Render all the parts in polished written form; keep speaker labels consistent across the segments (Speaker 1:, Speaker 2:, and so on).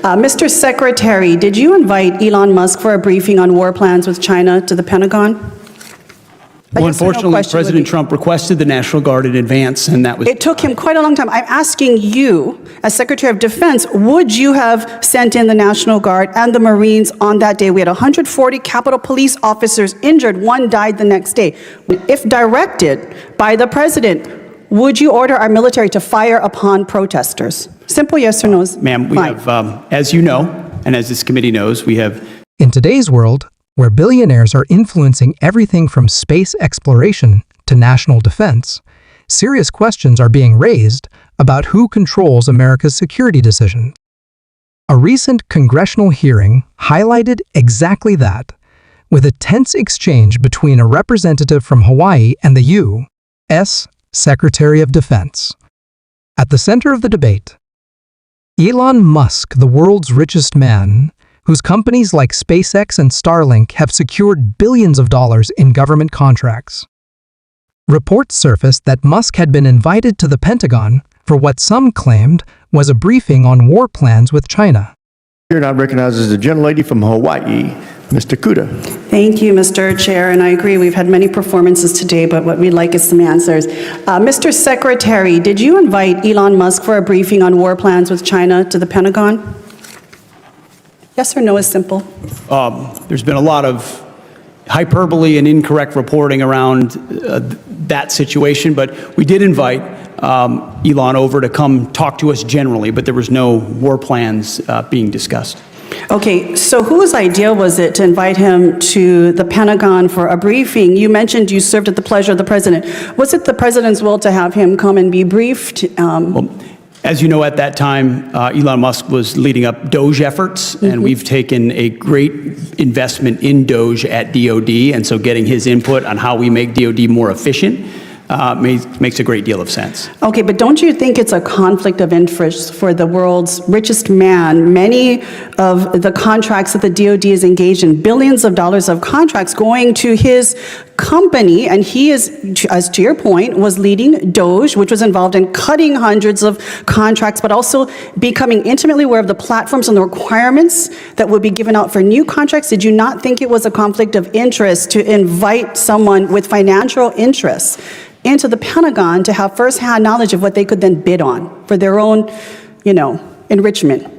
Speaker 1: Mr. Secretary, did you invite Elon Musk for a briefing on war plans with China to the Pentagon?
Speaker 2: Well, unfortunately, President Trump requested the National Guard in advance, and that was...
Speaker 1: It took him quite a long time. I'm asking you, as Secretary of Defense, would you have sent in the National Guard and the Marines on that day? We had 140 Capitol Police officers injured. One died the next day. If directed by the President, would you order our military to fire upon protesters? Simple yes or no.
Speaker 2: Ma'am, we have, as you know, and as this committee knows, we have...
Speaker 3: In today's world, where billionaires are influencing everything from space exploration to national defense, serious questions are being raised about who controls America's security decisions. A recent congressional hearing highlighted exactly that, with a tense exchange between a representative from Hawaii and the U.S. Secretary of Defense. At the center of the debate, Elon Musk, the world's richest man, whose companies like SpaceX and Starlink have secured billions of dollars in government contracts. Reports surfaced that Musk had been invited to the Pentagon for what some claimed was a briefing on war plans with China.
Speaker 4: Here now recognizes the gentlelady from Hawaii, Ms. Tokuda.
Speaker 1: Thank you, Mr. Chair, and I agree we've had many performances today, but what we'd like is some answers. Mr. Secretary, did you invite Elon Musk for a briefing on war plans with China to the Pentagon? Yes or no is simple.
Speaker 2: There's been a lot of hyperbole and incorrect reporting around that situation, but we did invite Elon over to come talk to us generally, but there was no war plans being discussed.
Speaker 1: Okay, so whose idea was it to invite him to the Pentagon for a briefing? You mentioned you served at the pleasure of the president. Was it the president's will to have him come and be briefed?
Speaker 2: Well, as you know, at that time, Elon Musk was leading up DOGE efforts, and we've taken a great investment in DOGE at DOD, and so getting his input on how we make DOD more efficient makes a great deal of sense.
Speaker 1: Okay, but don't you think it's a conflict of interest for the world's richest man? Many of the contracts that the DOD is engaged in, billions of dollars of contracts going to his company, and he is, as to your point, was leading DOGE, which was involved in cutting hundreds of contracts, but also becoming intimately aware of the platforms and the requirements that would be given out for new contracts. Did you not think it was a conflict of interest to invite someone with financial interests into the Pentagon to have firsthand knowledge of what they could then bid on for their own, enrichment?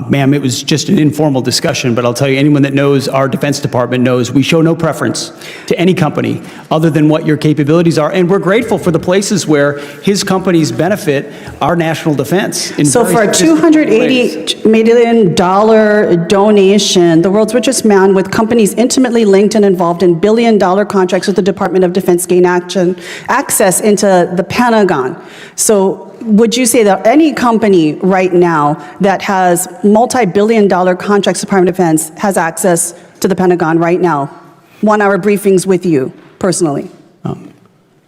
Speaker 2: Ma'am, it was just an informal discussion, but I'll tell you, anyone that knows our Defense Department knows we show no preference to any company other than what your capabilities are, and we're grateful for the places where his companies benefit our national defense.
Speaker 1: So for a $280 million donation, the world's richest man with companies intimately linked and involved in billion-dollar contracts with the Department of Defense gain access into the Pentagon. So would you say that any company right now that has multi-billion-dollar contracts with the Department of Defense has access to the Pentagon right now? 1-hour briefings with you, personally?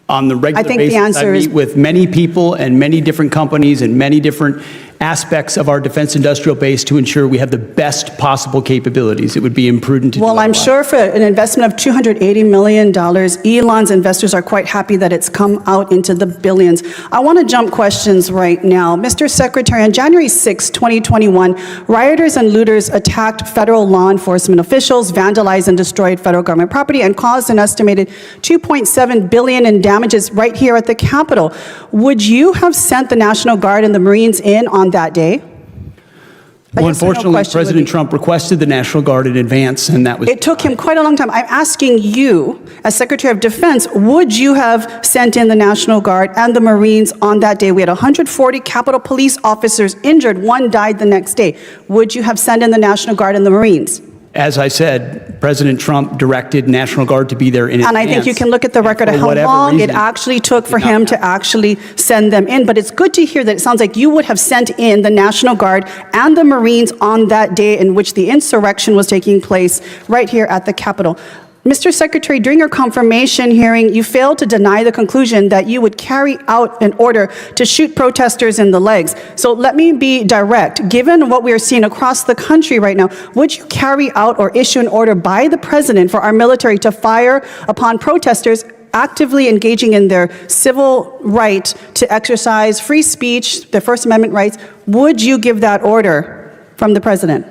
Speaker 2: On the regular
Speaker 1: I think
Speaker 2: basis,
Speaker 1: the answer
Speaker 2: I meet with many people and many different companies and many different aspects of our defense industrial base to ensure we have the best possible capabilities. It would be imprudent to do
Speaker 1: Well, I'm
Speaker 2: otherwise.
Speaker 1: sure for an investment of $280 million, Elon's investors are quite happy that it's come out into the billions. I want to jump questions right now. Mr. Secretary, on January 6, 2021, rioters and looters attacked federal law enforcement officials, vandalized and destroyed federal government property, and caused an estimated $2.7 billion in damages right here at the Capitol. Would you have sent the National Guard and the Marines in on that day?
Speaker 2: Well, unfortunately, President Trump requested the National Guard in advance, and that was...
Speaker 1: It took him quite a long time. I'm asking you, as Secretary of Defense, would you have sent in the National Guard and the Marines on that day? We had 140 Capitol Police officers injured. One died the next day. Would you have sent in the National Guard and the Marines?
Speaker 2: As I said, President Trump directed National Guard to be there in advance.
Speaker 1: And I think you can look at the record of how long it actually took for him to actually send them in. But it's good to hear that it sounds like you would have sent in the National Guard and the Marines on that day in which the insurrection was taking place right here at the Capitol. Mr. Secretary, during your confirmation hearing, you failed to deny the conclusion that you would carry out an order to shoot protesters in the legs. So let me be direct. Given what we are seeing across the country right now, would you carry out or issue an order by the president for our military to fire upon protesters actively engaging in their civil right to exercise free speech, their First Amendment rights? Would you give that order from the president?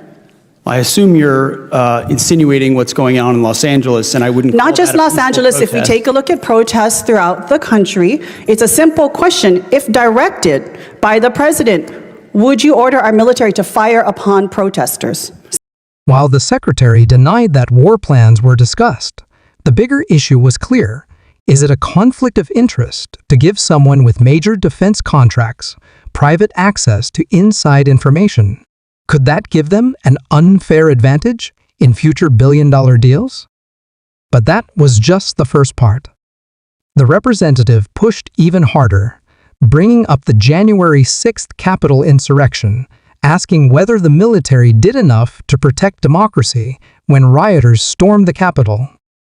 Speaker 2: I assume you're insinuating what's going on in Los Angeles, and I wouldn't call
Speaker 1: Not just
Speaker 2: that a
Speaker 1: Los
Speaker 2: peaceful
Speaker 1: Angeles, if we
Speaker 2: protest.
Speaker 1: take a look at protests throughout the country, it's a simple question. If directed by the president, would you order our military to fire upon protesters?
Speaker 3: While the secretary denied that war plans were discussed, the bigger issue was clear. Is it a conflict of interest to give someone with major defense contracts private access to inside information? Could that give them an unfair advantage in future billion-dollar deals? But that was just the first part. The representative pushed even harder, bringing up the January 6th Capitol insurrection, asking whether the military did enough to protect democracy when rioters stormed the Capitol.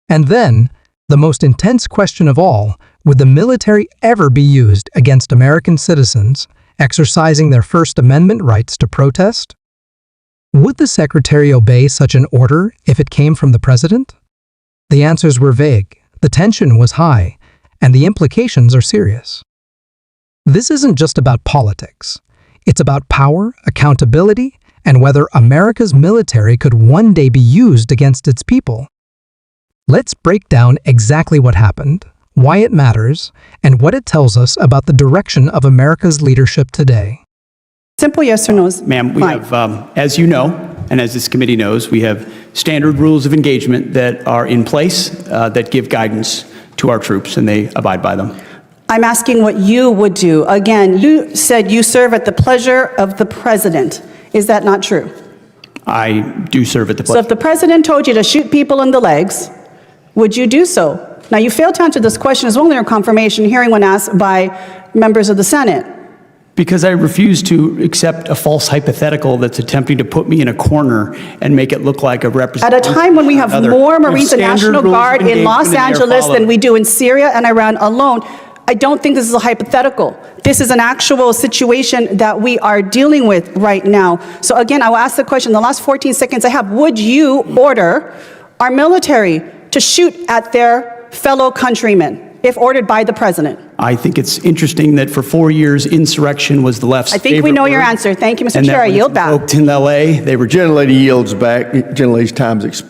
Speaker 3: And then, the most intense question of all, would the military ever be used against American citizens exercising their First Amendment rights to protest? Would the secretary obey such an order if it came from the president? The answers were vague, the tension was high, and the implications are serious. This isn't just about politics. It's about power, accountability, and whether America's military could one day be used against its people. Let's break down exactly what happened, why it matters, and what it tells us about the direction of America's leadership today.
Speaker 1: Simple yes or no is
Speaker 2: Ma'am, we
Speaker 1: fine.
Speaker 2: have, as you know, and as this committee knows, we have standard rules of engagement that are in place that give guidance to our troops, and they abide by them.
Speaker 1: I'm asking what you would do. Again, you said you serve at the pleasure of the president. Is that not true?
Speaker 2: I do serve at the
Speaker 1: So
Speaker 2: pleasure.
Speaker 1: if the president told you to shoot people in the legs, would you do so? Now, you failed to answer this question as well in your confirmation hearing when asked by members of the Senate.
Speaker 2: Because I refuse to accept a false hypothetical that's attempting to put me in a corner and make it look like a
Speaker 1: At
Speaker 2: representative.
Speaker 1: a time when we have more Marines and National
Speaker 2: standard rules of
Speaker 1: Guard in Los
Speaker 2: engagement and they are
Speaker 1: Angeles than
Speaker 2: followed.
Speaker 1: we do in Syria and Iran alone, I don't think this is a hypothetical. This is an actual situation that we are dealing with right now. So again, I will ask the question, the last 14 seconds I have, would you order our military to shoot at their fellow countrymen if ordered by the president?
Speaker 2: I think it's interesting that for 4 years, insurrection was the left's
Speaker 1: I think we
Speaker 2: favorite
Speaker 1: know your
Speaker 2: word,
Speaker 1: answer. Thank you, Mr.
Speaker 2: and that
Speaker 1: Chair. I
Speaker 2: when it's
Speaker 1: yield back.
Speaker 2: invoked in L.A., they were
Speaker 4: Gentlelady yields back. Gentlelady's time's expired.